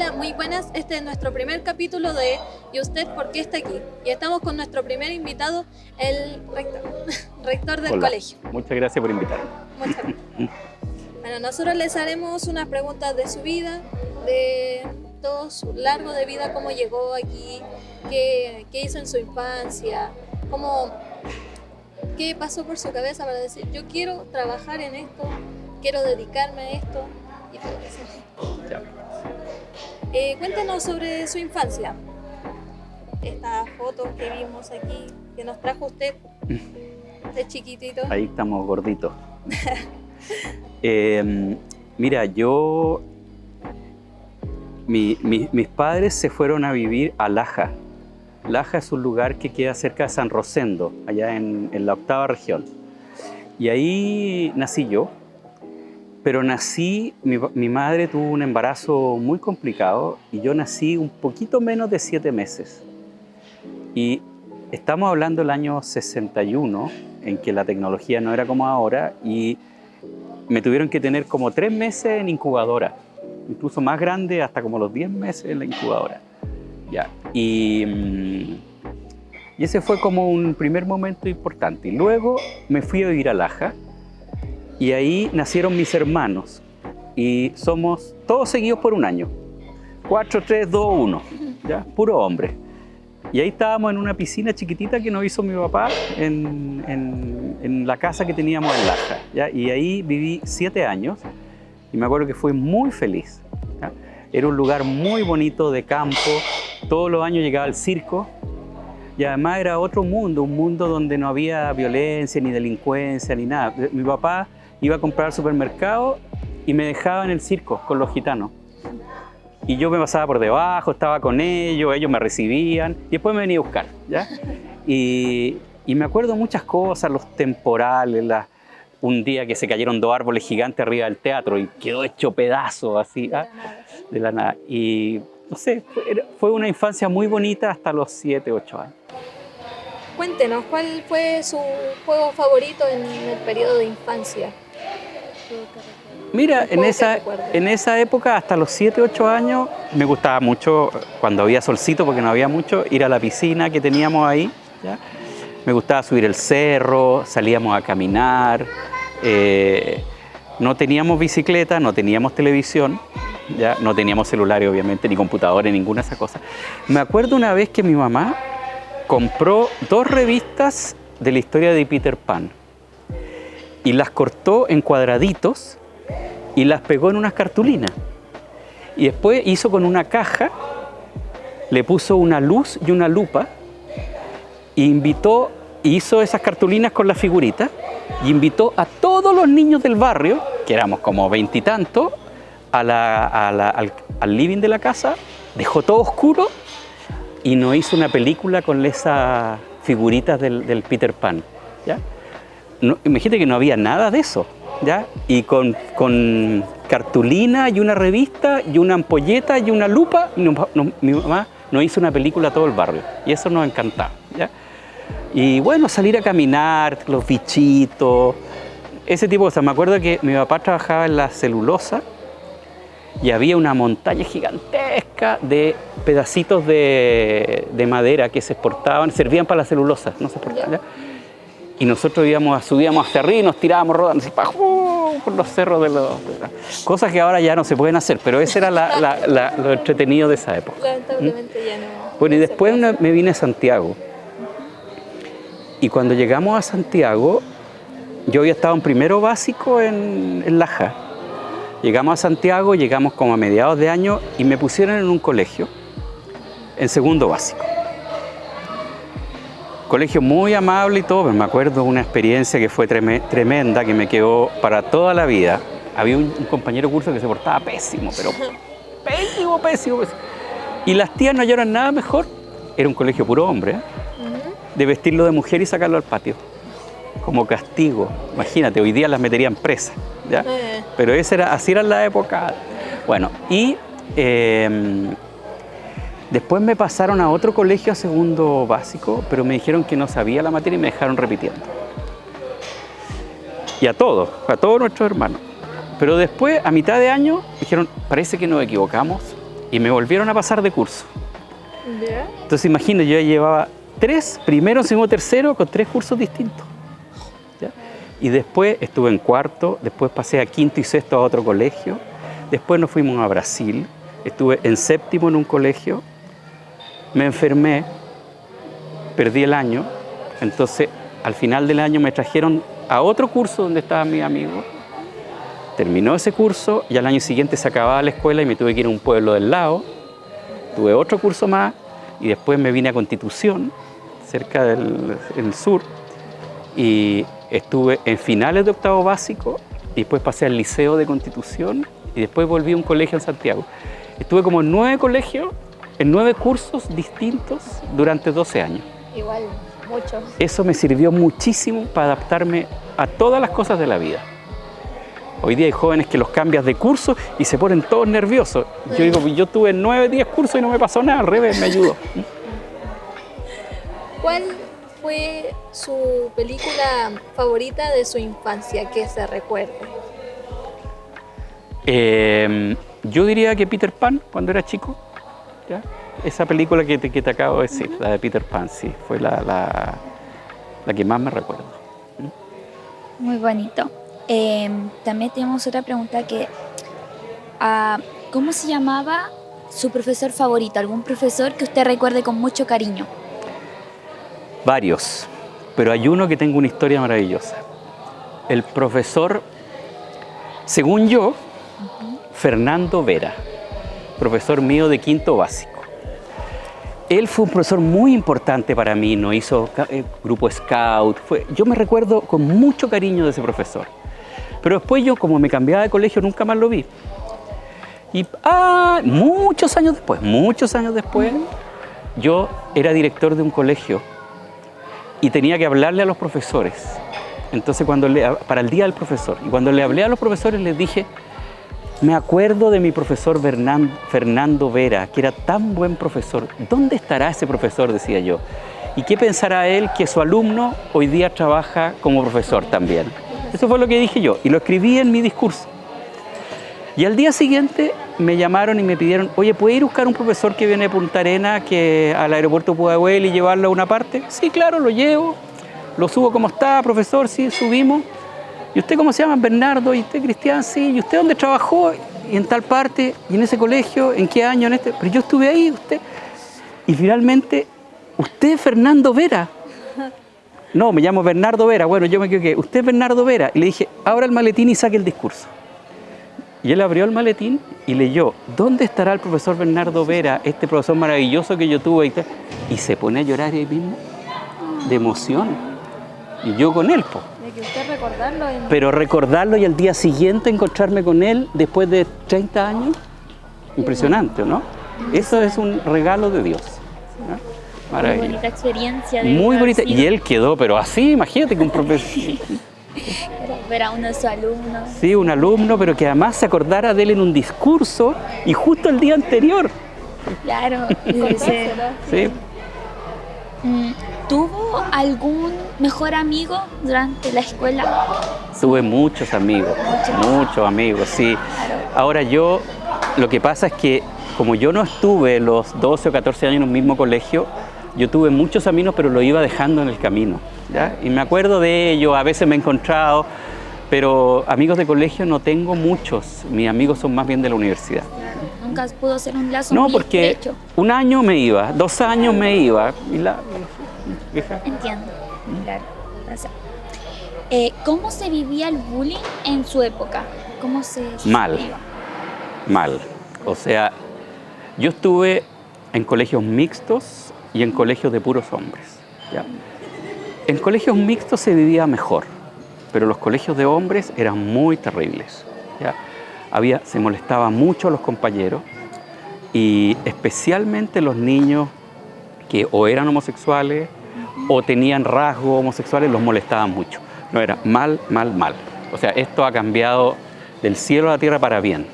Hola, muy buenas. Este es nuestro primer capítulo de ¿Y usted por qué está aquí? Y estamos con nuestro primer invitado, el rector del Hola, colegio. muchas gracias por invitarme. Muchas gracias. Bueno, nosotros les haremos unas preguntas de su vida, de todo su largo de vida, cómo llegó aquí, qué hizo en su infancia, qué pasó por su cabeza para decir yo quiero trabajar en esto, quiero dedicarme a esto y todo eso. Ya. Cuéntenos sobre su infancia. Estas fotos que vimos aquí, que nos trajo usted de chiquitito. Ahí estamos gorditos. Mira, mis padres se fueron a vivir a Laja. Laja es un lugar que queda cerca de San Rosendo, allá en la 8ª región. Y ahí nací yo. Pero mi madre tuvo un embarazo muy complicado y yo nací un poquito menos de 7 meses. Y estamos hablando del año 61, en que la tecnología no era como ahora, y me tuvieron que tener como 3 meses en incubadora, incluso más grande, hasta como los 10 meses en la incubadora. Ya. Y ese fue como un primer momento importante. Y luego me fui a vivir a Laja. Y ahí nacieron mis hermanos y somos todos seguidos por un año. 4, 3, 2, 1, ¿ya? Puro hombre. Y ahí estábamos en una piscina chiquitita que nos hizo mi papá en la casa que teníamos en Laja, ¿ya? Y ahí viví 7 años y me acuerdo que fui muy feliz, ¿ya? Era un lugar muy bonito de campo, todos los años llegaba el circo y además era otro mundo, un mundo donde no había violencia ni delincuencia ni nada. Mi papá iba a comprar al supermercado y me dejaba en el circo con los gitanos. Y yo me pasaba por debajo, estaba con ellos me recibían y después me venía a buscar, ¿ya? Y me acuerdo muchas cosas, los temporales, un día que se cayeron 2 árboles gigantes arriba del teatro y quedó hecho pedazo así, de la nada. Y no sé, fue una infancia muy bonita hasta los 7, 8 años. Cuéntenos, ¿cuál fue su juego favorito en el periodo de infancia? Mira, en esa época, hasta los 7, 8 años, me gustaba mucho, cuando había solcito, porque no había mucho, ir a la piscina que teníamos ahí, ¿ya? Me gustaba subir el cerro, salíamos a caminar, no teníamos bicicleta, no teníamos televisión, ¿ya? No teníamos celulares, obviamente, ni computadores, ninguna de esas cosas. Me acuerdo una vez que mi mamá compró 2 revistas de la historia de Peter Pan y las cortó en cuadraditos y las pegó en unas cartulinas. Y después hizo con una caja, le puso una luz y una lupa e hizo esas cartulinas con las figuritas y invitó a todos los niños del barrio, que éramos como 20 y tantos, al living de la casa, dejó todo oscuro y nos hizo una película con esas figuritas del Peter Pan, ¿ya? No, imagínate que no había nada de eso, ¿ya? Y con cartulina y una revista y una ampolleta y una lupa, mi mamá nos hizo una película a todo el barrio y eso nos encantaba, ¿ya? Y bueno, salir a caminar, los bichitos, ese tipo de cosas. Me acuerdo que mi papá trabajaba en la celulosa y había una montaña gigantesca de pedacitos de madera que se exportaban, servían para la celulosa, no se exportaban, ¿ya? Y nosotros subíamos hacia arriba y nos tirábamos rodando así, por los cerros cosas que ahora ya no se pueden hacer, pero ese era lo entretenido de esa época. Lamentablemente ya no. Bueno, y después me vine a Santiago. Y cuando llegamos a Santiago, yo había estado en primero básico en Laja. Llegamos a Santiago, llegamos como a mediados de año y me pusieron en un colegio, en segundo básico. Colegio muy amable y todo, pero me acuerdo de una experiencia que fue tremenda, que me quedó para toda la vida. Había un compañero de curso que se portaba pésimo, pero pésimo. Y las tías no hallaron nada mejor, era un colegio puro hombre, de vestirlo de mujer y sacarlo al patio, como castigo. Imagínate, hoy día las meterían presas, ¿ya? Pero así era la época. Bueno, y después me pasaron a otro colegio a segundo básico, pero me dijeron que no sabía la materia y me dejaron repitiendo. Y a todos nuestros hermanos. Pero después, a mitad de año, dijeron, parece que nos equivocamos y me volvieron a pasar de curso. ¿Ya? Entonces imagino, yo ya llevaba 3, primero, segundo, tercero, con 3 cursos distintos. ¿Ya? Y después estuve en cuarto, después pasé a quinto y sexto a otro colegio, después nos fuimos a Brasil, estuve en séptimo en un colegio, me enfermé, perdí el año, entonces al final del año me trajeron a otro curso donde estaban mis amigos, terminó ese curso y al año siguiente se acababa la escuela y me tuve que ir a un pueblo del lado, tuve otro curso más y después me vine a Constitución, cerca del sur, y estuve en finales de octavo básico y después pasé al liceo de Constitución y después volví a un colegio en Santiago. Estuve como en 9 colegios, en 9 cursos distintos durante 12 años. Igual, mucho. Eso me sirvió muchísimo para adaptarme a todas las cosas de la vida. Hoy día hay jóvenes que los cambias de curso y se ponen todos nerviosos. Yo digo, yo tuve 9, 10 cursos y no me pasó nada, al revés, me ayudó. ¿Cuál fue su película favorita de su infancia que se recuerde? Yo diría que Peter Pan, cuando era chico. ¿Ya? Esa película que te acabo de decir, la de Peter Pan, sí, fue la que más me recuerdo. Muy bonito. También tenemos otra pregunta que, ¿cómo se llamaba su profesor favorito? ¿Algún profesor que usted recuerde con mucho cariño? Varios, pero hay uno que tengo una historia maravillosa. El profesor, según yo, Fernando Vera, profesor mío de quinto básico. Él fue un profesor muy importante para mí, nos hizo grupo scout. Yo me recuerdo con mucho cariño de ese profesor. Pero después yo, como me cambiaba de colegio, nunca más lo vi. Y muchos años después, yo era director de un colegio y tenía que hablarle a los profesores. Entonces, para el día del profesor, y cuando le hablé a los profesores les dije, me acuerdo de mi profesor Fernando Vera, que era tan buen profesor. ¿Dónde estará ese profesor?, decía yo. ¿Y qué pensará él que su alumno hoy día trabaja como profesor también? Eso fue lo que dije yo, y lo escribí en mi discurso. Y al día siguiente me llamaron y me pidieron, oye, ¿puede ir a buscar un profesor que viene de Punta Arenas, que al aeropuerto Pudahuel, y llevarlo a una parte? Sí, claro, lo llevo, lo subo. ¿Cómo está, profesor? Sí, subimos. ¿Y usted cómo se llama? Bernardo. ¿Y usted, Cristian? Sí. ¿Y usted dónde trabajó? Y en tal parte, y en ese colegio, ¿en qué año? Pero yo estuve ahí, usted. Y finalmente, ¿usted es Fernando Vera? No, me llamo Bernardo Vera. Bueno, yo me equivoqué. ¿Usted es Bernardo Vera? Y le dije, abra el maletín y saque el discurso. Y él abrió el maletín y leyó, ¿dónde estará el profesor Bernardo Vera, este profesor maravilloso que yo tuve? Y se pone a llorar ahí mismo, de emoción. Y yo con él, po. De que usted recordarlo. Pero recordarlo y al día siguiente encontrarme con él después de 30 años, impresionante, ¿no? Eso es un regalo de Dios. ¿No? Maravilla. Muy bonita experiencia. Muy bonita. Y él quedó, pero así, imagínate que un profesor... Ver a uno de sus alumnos. Sí, un alumno, pero que además se acordara de él en un discurso y justo el día anterior. Claro. Sí. ¿Tuvo algún mejor amigo durante la escuela? Tuve muchos amigos, sí. Ahora lo que pasa es que como yo no estuve los 12 o 14 años en un mismo colegio, yo tuve muchos amigos, pero lo iba dejando en el camino, ¿ya? Y me acuerdo de ellos, a veces me he encontrado, pero amigos de colegio no tengo muchos. Mis amigos son más bien de la universidad. Nunca pudo ser un lazo No, muy porque estrecho. un año me iba, 2 años me iba. Entiendo, claro. Gracias. ¿Cómo se vivía el bullying en su época? ¿Cómo se Mal. vivía? Mal. O sea, yo estuve en colegios mixtos y en colegios de puros hombres, ¿ya? En colegios mixtos se vivía mejor, pero los colegios de hombres eran muy terribles, ¿ya? Se molestaba mucho a los compañeros y especialmente los niños que o eran homosexuales o tenían rasgos homosexuales, los molestaban mucho. No, era mal. O sea, esto ha cambiado del cielo a la tierra para bien.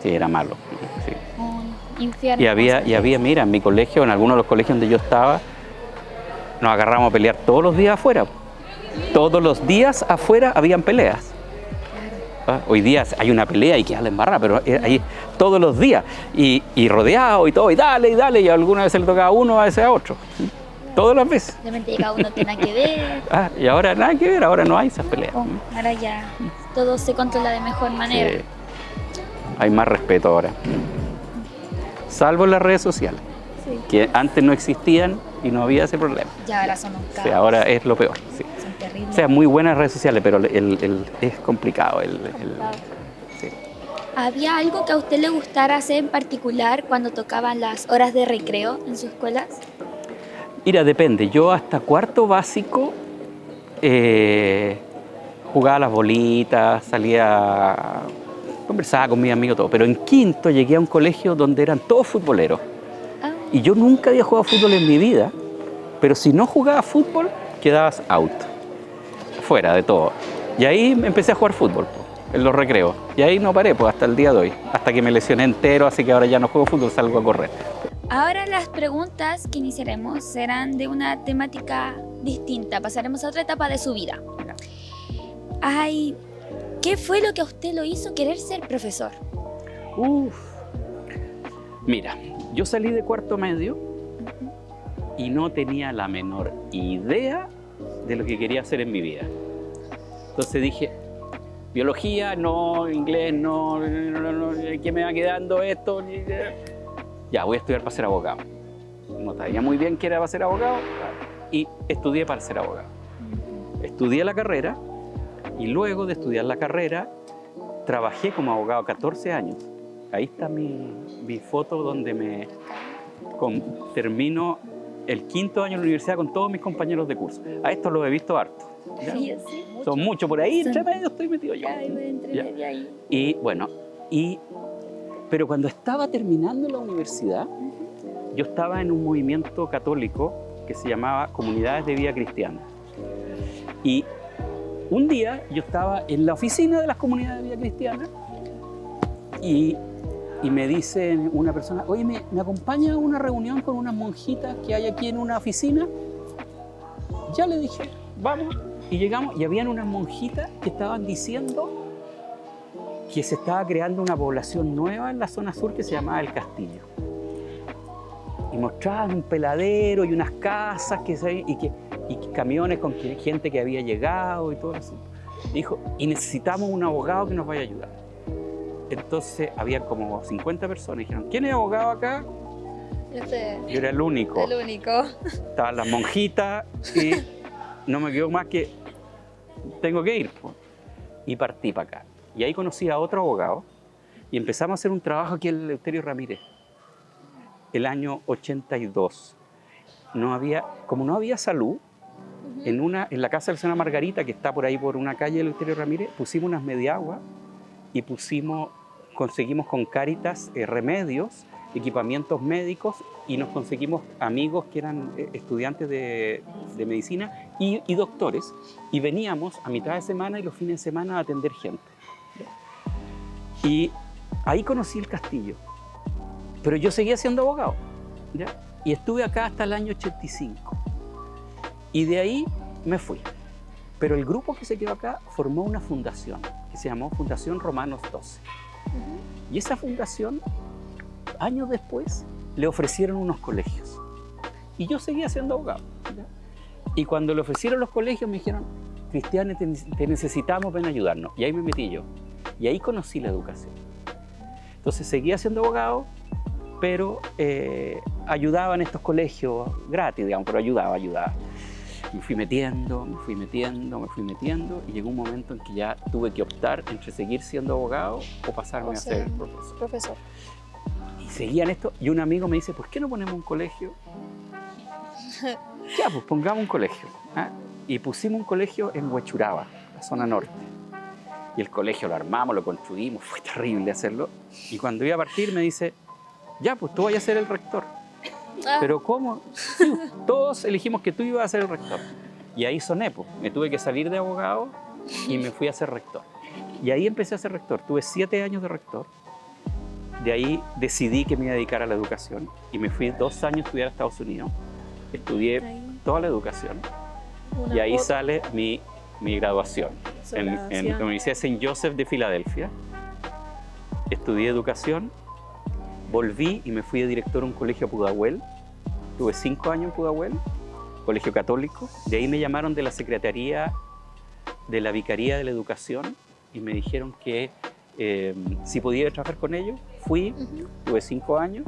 Sí, era malo. Sí. Un infierno. Y había, mira, en mi colegio, en algunos de los colegios donde yo estaba, nos agarramos a pelear todos los días afuera. Todos los días afuera habían peleas. Hoy día hay una pelea y queda la embarrada, pero ahí todos los días, y rodeado y todo, y dale, y alguna vez le tocaba a uno, a veces a otro. Todas las veces. Realmente cada uno tiene que ver. Y ahora nada que ver, ahora no hay esas peleas. Ahora ya todo se controla de mejor manera. Sí. Hay más respeto ahora. Salvo en las redes sociales, que antes no existían y no había ese problema. Ya ahora son un caos. Sí, ahora es lo peor. Sí. Son terribles. O sea, muy buenas redes sociales, pero es complicado. Sí. ¿Había algo que a usted le gustara hacer en particular cuando tocaban las horas de recreo en sus escuelas? Mira, depende. Yo hasta cuarto básico jugaba a las bolitas, salía, conversaba con mis amigos, todo. Pero en quinto llegué a un colegio donde eran todos futboleros. Y yo nunca había jugado fútbol en mi vida, pero si no jugaba fútbol, quedabas out, fuera de todo. Y ahí empecé a jugar fútbol, en los recreos. Y ahí no paré, hasta el día de hoy. Hasta que me lesioné entero, así que ahora ya no juego fútbol, salgo a correr. Ahora las preguntas que iniciaremos serán de una temática distinta. Pasaremos a otra etapa de su vida. Ay, ¿qué fue lo que a usted lo hizo querer ser profesor? Mira, yo salí de cuarto medio y no tenía la menor idea de lo que quería hacer en mi vida. Entonces dije, biología, no, inglés, no, ¿qué me va quedando esto? Ya, voy a estudiar para ser abogado. No sabía muy bien qué era para ser abogado y estudié para ser abogado. Estudié la carrera y luego de estudiar la carrera trabajé como abogado 14 años. Ahí está mi foto donde termino el quinto año en la universidad con todos mis compañeros de curso. A estos los he visto harto. Sí. Son muchos por ahí, entre medio estoy metido yo. Y bueno, pero cuando estaba terminando la universidad, yo estaba en un movimiento católico que se llamaba Comunidades de Vida Cristiana. Y un día yo estaba en la oficina de las Comunidades de Vida Cristiana y me dice una persona, oye, ¿me acompaña a una reunión con unas monjitas que hay aquí en una oficina? Ya le dije, vamos. Y llegamos y habían unas monjitas que estaban diciendo que se estaba creando una población nueva en la zona sur que se llamaba El Castillo. Y mostraban un peladero y unas casas y camiones con gente que había llegado y todo eso. Dijo, y necesitamos un abogado que nos vaya a ayudar. Entonces había como 50 personas y dijeron, ¿quién es abogado acá? Yo era el único. El único. Estaban las monjitas y no me quedó más que tengo que ir. Y partí para acá. Y ahí conocí a otro abogado y empezamos a hacer un trabajo aquí en Eleuterio Ramírez. El año 82. Como no había salud, en la casa de la señora Margarita, que está por ahí por una calle de Eleuterio Ramírez, pusimos unas mediaguas y conseguimos con Cáritas remedios, equipamientos médicos y nos conseguimos amigos que eran estudiantes de medicina y doctores y veníamos a mitad de semana y los fines de semana a atender gente. Y ahí conocí el Castillo, pero yo seguía siendo abogado, ¿ya? Y estuve acá hasta el año 85 y de ahí me fui. Pero el grupo que se quedó acá formó una fundación que se llamó Fundación Romanos XII. Y esa fundación, años después, le ofrecieron unos colegios. Y yo seguía siendo abogado, ¿ya? Y cuando le ofrecieron los colegios me dijeron, Cristiane, te necesitamos, ven a ayudarnos. Y ahí me metí yo. Y ahí conocí la educación. Entonces seguía siendo abogado, pero ayudaba en estos colegios gratis, digamos, pero ayudaba. Me fui metiendo y llegó un momento en que ya tuve que optar entre seguir siendo abogado o pasarme a ser profesor. Y seguía en esto y un amigo me dice, ¿por qué no ponemos un colegio? Ya, pues pongamos un colegio. Y pusimos un colegio en Huechuraba, la zona norte. Y el colegio lo armamos, lo construimos, fue terrible hacerlo. Y cuando iba a partir me dice, ya, pues tú vayas a ser el rector. ¿Pero cómo? Sí, todos elegimos que tú ibas a ser el rector. Y ahí soné, pues. Me tuve que salir de abogado y me fui a ser rector. Y ahí empecé a ser rector. Tuve 7 años de rector. De ahí decidí que me iba a dedicar a la educación. Y me fui 2 años a estudiar a Estados Unidos. Estudié toda la educación. Y ahí sale mi graduación. En la Universidad de St. Joseph de Filadelfia. Estudié educación volví y me fui de director a un colegio a Pudahuel. Tuve 5 años en Pudahuel, colegio católico. De ahí me llamaron de la Secretaría de la Vicaría de la Educación y me dijeron que si podía trabajar con ellos. Fui, tuve 5 años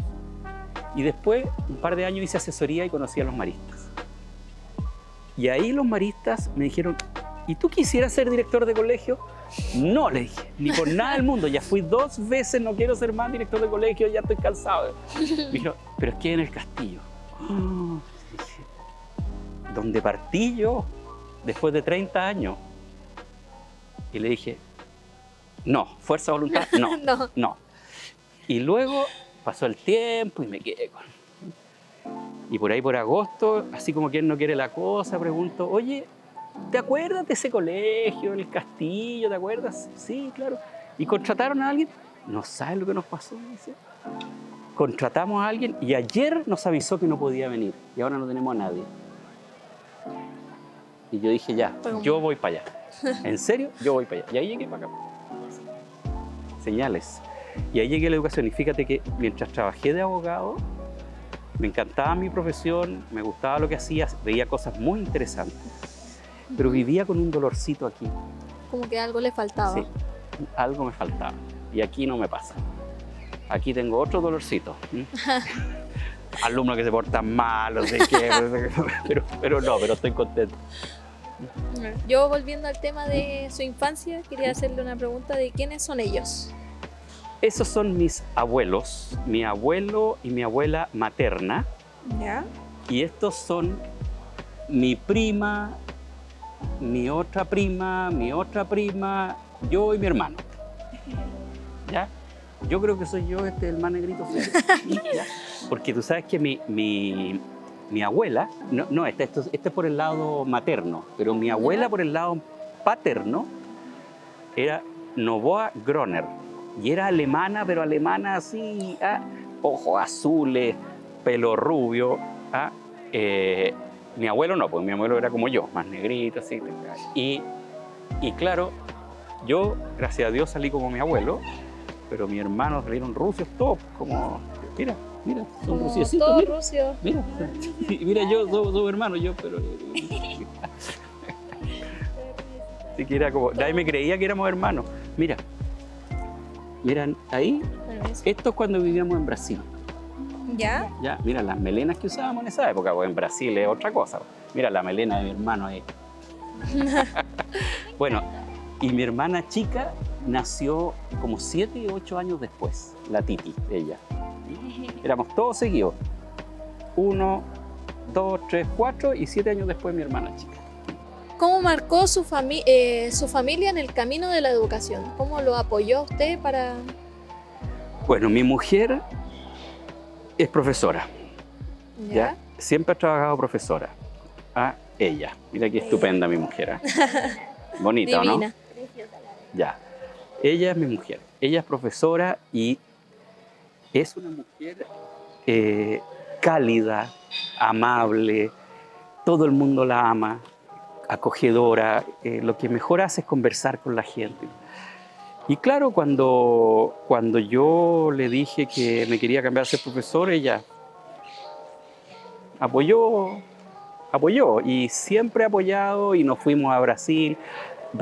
y después, un par de años, hice asesoría y conocí a los maristas. Y ahí los maristas me dijeron, ¿y tú quisieras ser director de colegio? No, le dije, ni por nada del mundo. Ya fui 2 veces, no quiero ser más director de colegio, ya estoy cansado. Me dijeron, pero es que en el castillo. Dije, ¿dónde partí yo? Después de 30 años. Y le dije, no, fuerza de voluntad, no, No. no. Y luego pasó el tiempo y me quedé con... Y por ahí por agosto, así como quien no quiere la cosa, pregunto, oye, ¿te acuerdas de ese colegio, el castillo, te acuerdas? Sí, claro. ¿Y contrataron a alguien? No sabes lo que nos pasó, me dice. Contratamos a alguien y ayer nos avisó que no podía venir y ahora no tenemos a nadie. Y yo dije, ya, yo voy para allá. ¿En serio? Yo voy para allá. Y ahí llegué para acá. Señales. Y ahí llegué a la educación. Y fíjate que mientras trabajé de abogado, me encantaba mi profesión, me gustaba lo que hacía, veía cosas muy interesantes, pero vivía con un dolorcito aquí. Como que algo le faltaba. Sí, algo me faltaba. Y aquí no me pasa. Aquí tengo otro dolorcito. Alumnos que se portan mal, no sé qué, pero estoy contento. Yo, volviendo al tema de su infancia, quería hacerle una pregunta de quiénes son ellos. Esos son mis abuelos, mi abuelo y mi abuela materna. ¿Ya? Y estos son mi prima, mi otra prima, yo y mi hermano. ¿Ya? Yo creo que soy yo el más negrito. ¿Ya? Porque tú sabes que mi abuela, este es por el lado materno, pero mi abuela por el lado paterno era Novoa Groner. Y era alemana, pero alemana así, ojos azules, pelo rubio. Mi abuelo no, porque mi abuelo era como yo, más negrito, así. Y claro, yo, gracias a Dios, salí como mi abuelo, pero mis hermanos salieron rusios todos, como, mira, son rusiecitos. Todos rusios. Mira, yo, dos hermanos, yo, pero... Así que era como, nadie me creía que éramos hermanos. Miran ahí, esto es cuando vivíamos en Brasil. ¿Ya? Ya, mira las melenas que usábamos en esa época, porque en Brasil es otra cosa. Mira la melena de mi hermano ahí. Bueno, y mi hermana chica nació como 7 u 8 años después, la Titi, ella. Éramos todos seguidos. 1, 2, 3, 4 y 7 años después mi hermana chica. ¿Cómo marcó su familia en el camino de la educación? ¿Cómo lo apoyó usted para...? Bueno, mi mujer es profesora. ¿Ya? Siempre ha trabajado profesora. Ella. Mira qué estupenda mi mujer. Bonita, divina. ¿no? Ya. Ella es mi mujer. Ella es profesora y es una mujer cálida, amable. Todo el mundo la ama. Acogedora, lo que mejor hace es conversar con la gente. Y claro, cuando yo le dije que me quería cambiar a ser profesor, ella apoyó y siempre ha apoyado y nos fuimos a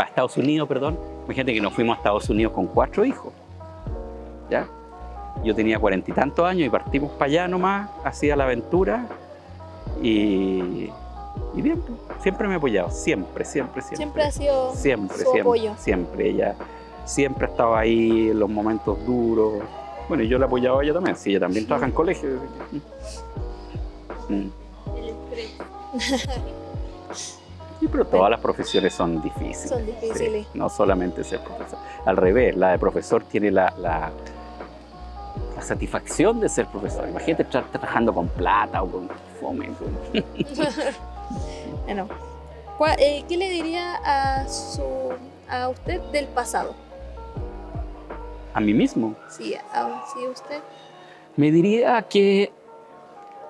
Estados Unidos, perdón. Imagínate que nos fuimos a Estados Unidos con 4 hijos. ¿Ya? Yo tenía 40 y tantos años y partimos para allá nomás, hacia la aventura y bien, siempre me ha apoyado, siempre. Siempre ha sido su apoyo. Siempre, ella siempre ha estado ahí en los momentos duros. Bueno, y yo la he apoyado a ella también, sí, ella también trabaja en colegio. Pero todas las profesiones son difíciles. Son difíciles. Sí, no solamente ser profesor. Al revés, la de profesor tiene la satisfacción de ser profesor. Imagínate estar trabajando con plata o con fome. Bueno, ¿qué le diría a usted del pasado? ¿A mí mismo? Sí, sí, usted. Me diría que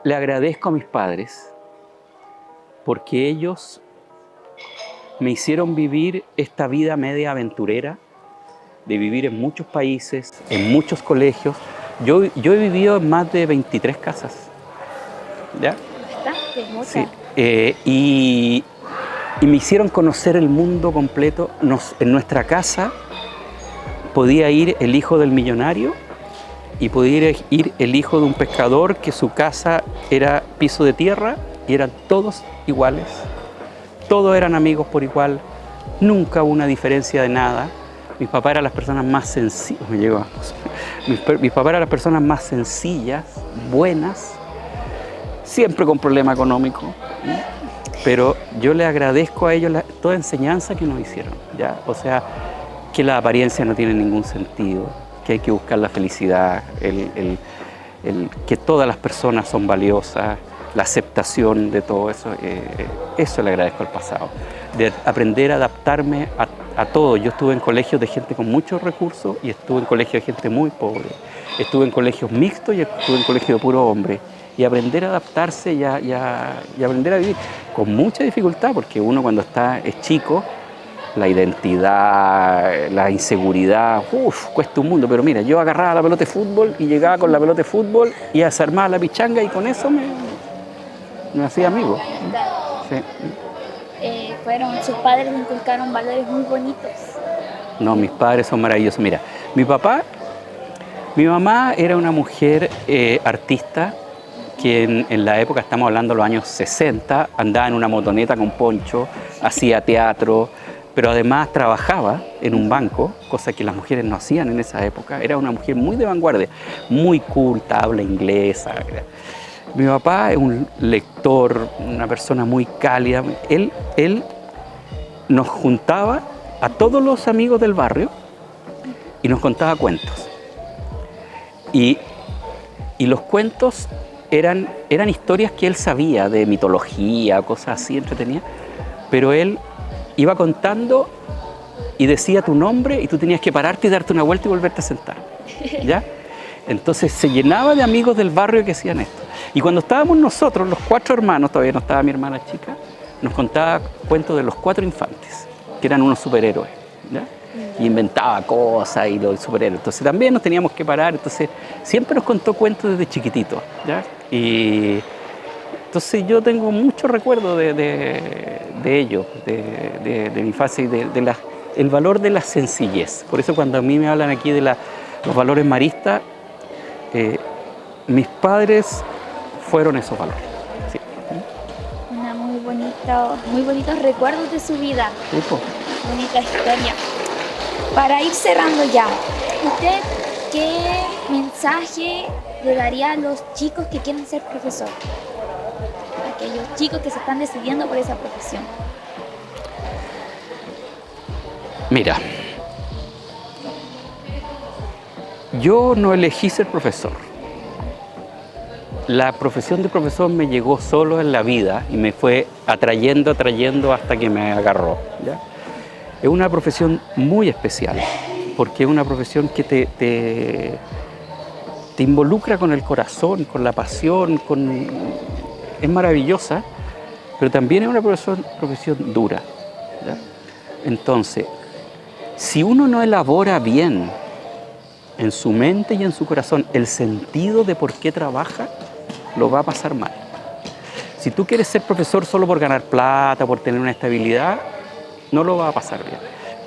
le agradezco a mis padres porque ellos me hicieron vivir esta vida media aventurera, de vivir en muchos países, en muchos colegios, Yo he vivido en más de 23 casas. ¿Ya? Bastante, muchas. Sí. Y me hicieron conocer el mundo completo. En nuestra casa podía ir el hijo del millonario y podía ir el hijo de un pescador que su casa era piso de tierra y eran todos iguales. Todos eran amigos por igual. Nunca hubo una diferencia de nada. Mis papás eran las personas más sencillas. Mis papás eran las personas más sencillas, buenas, siempre con problema económico. Pero yo le agradezco a ellos toda enseñanza que nos hicieron, ¿ya? O sea, que la apariencia no tiene ningún sentido, que hay que buscar la felicidad, que todas las personas son valiosas, la aceptación de todo eso. Eso le agradezco al pasado, de aprender a adaptarme a todo. Yo estuve en colegios de gente con muchos recursos y estuve en colegios de gente muy pobre. Estuve en colegios mixtos y estuve en colegios de puro hombre. Y aprender a adaptarse y aprender a vivir con mucha dificultad, porque uno cuando es chico, la identidad, la inseguridad, cuesta un mundo. Pero mira, yo agarraba la pelota de fútbol y llegaba con la pelota de fútbol y se armaba la pichanga y con eso me hacía amigo. Sí. Sus padres le inculcaron valores muy bonitos. No, mis padres son maravillosos. Mira, mi mamá era una mujer artista que en la época, estamos hablando de los años 60, andaba en una motoneta con poncho, hacía teatro, pero además trabajaba en un banco, cosa que las mujeres no hacían en esa época. Era una mujer muy de vanguardia, muy culta, habla inglesa. Mi papá es un lector, una persona muy cálida. Él nos juntaba a todos los amigos del barrio y nos contaba cuentos. Y los cuentos eran historias que él sabía de mitología, cosas así entretenidas, pero él iba contando y decía tu nombre y tú tenías que pararte y darte una vuelta y volverte a sentar, ¿ya? Entonces se llenaba de amigos del barrio que hacían esto. Y cuando estábamos nosotros, los 4 hermanos, todavía no estaba mi hermana chica, nos contaba cuentos de los 4 infantes, que eran unos superhéroes, ¿ya? Y inventaba cosas y los superhéroes. Entonces también nos teníamos que parar. Entonces siempre nos contó cuentos desde chiquititos, ¿ya? Y entonces yo tengo muchos recuerdos de ellos, de mi infancia y el valor de la sencillez. Por eso cuando a mí me hablan aquí de los valores maristas, mis padres fueron esos valores. Sí. Muy bonitos recuerdos de su vida. Bonita historia. Para ir cerrando ya, ¿usted qué mensaje le daría a los chicos que quieren ser profesor? Aquellos chicos que se están decidiendo por esa profesión. Mira, yo no elegí ser profesor. La profesión de profesor me llegó solo en la vida y me fue atrayendo hasta que me agarró, ¿ya? Es una profesión muy especial, porque es una profesión que te involucra con el corazón, con la pasión, es maravillosa, pero también es una profesión dura, ¿ya? Entonces, si uno no elabora bien en su mente y en su corazón el sentido de por qué trabaja, lo va a pasar mal. Si tú quieres ser profesor solo por ganar plata, por tener una estabilidad, no lo va a pasar bien.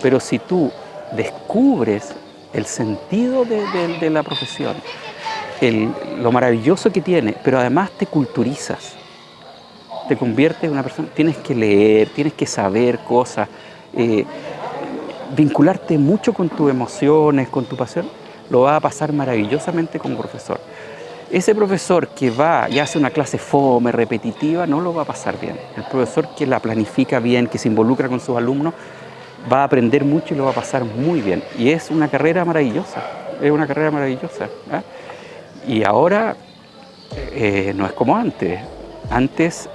Pero si tú descubres el sentido de la profesión, lo maravilloso que tiene, pero además te culturizas, te conviertes en una persona, tienes que leer, tienes que saber cosas, vincularte mucho con tus emociones, con tu pasión, lo vas a pasar maravillosamente como profesor. Ese profesor que va y hace una clase fome, repetitiva, no lo va a pasar bien. El profesor que la planifica bien, que se involucra con sus alumnos, va a aprender mucho y lo va a pasar muy bien. Y es una carrera maravillosa, ¿eh? Y ahora no es como antes. Antes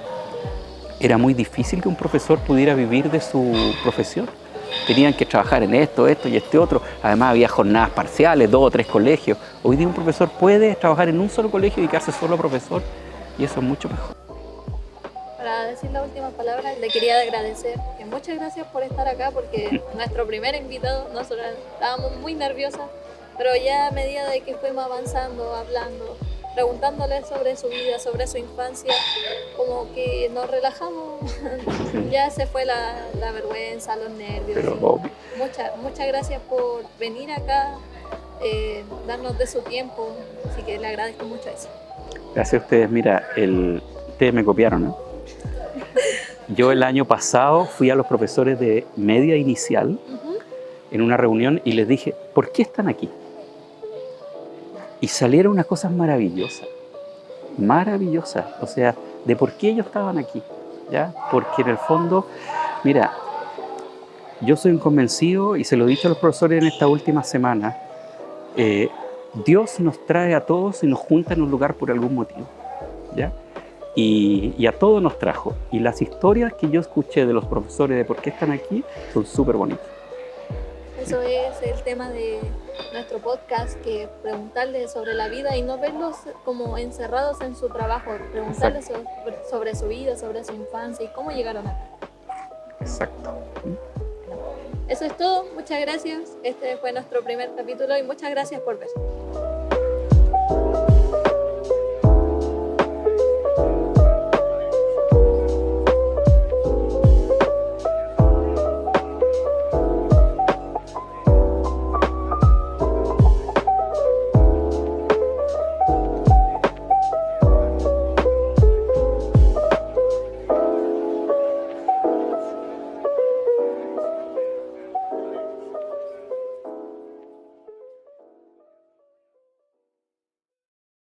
era muy difícil que un profesor pudiera vivir de su profesión. Tenían que trabajar en esto y este otro. Además había jornadas parciales, 2 o 3 colegios. Hoy día un profesor puede trabajar en un solo colegio y dedicarse solo a profesor, y eso es mucho mejor. Para decir la última palabra, le quería agradecer que muchas gracias por estar acá, porque nuestro primer invitado, nosotros estábamos muy nerviosas Pero ya a medida de que fuimos avanzando, hablando, preguntándoles sobre su vida, sobre su infancia, como que nos relajamos, ya se fue la vergüenza, los nervios. Pero ¿sí? obvio. Muchas gracias por venir acá, darnos de su tiempo, así que le agradezco mucho eso. Gracias a ustedes. Mira, ustedes me copiaron, ¿no? Yo el año pasado fui a los profesores de media inicial en una reunión y les dije, ¿por qué están aquí? Y salieron unas cosas maravillosas, maravillosas, o sea, de por qué ellos estaban aquí, ¿ya? Porque en el fondo, mira, yo soy un convencido, y se lo he dicho a los profesores en esta última semana, Dios nos trae a todos y nos junta en un lugar por algún motivo, ¿ya? Y a todos nos trajo. Y las historias que yo escuché de los profesores de por qué están aquí son súper bonitas. Eso es el tema de nuestro podcast, que preguntarles sobre la vida y no verlos como encerrados en su trabajo, preguntarles sobre su vida, sobre su infancia y cómo llegaron acá. Exacto. Eso es todo, muchas gracias. Este fue nuestro primer capítulo y muchas gracias por ver.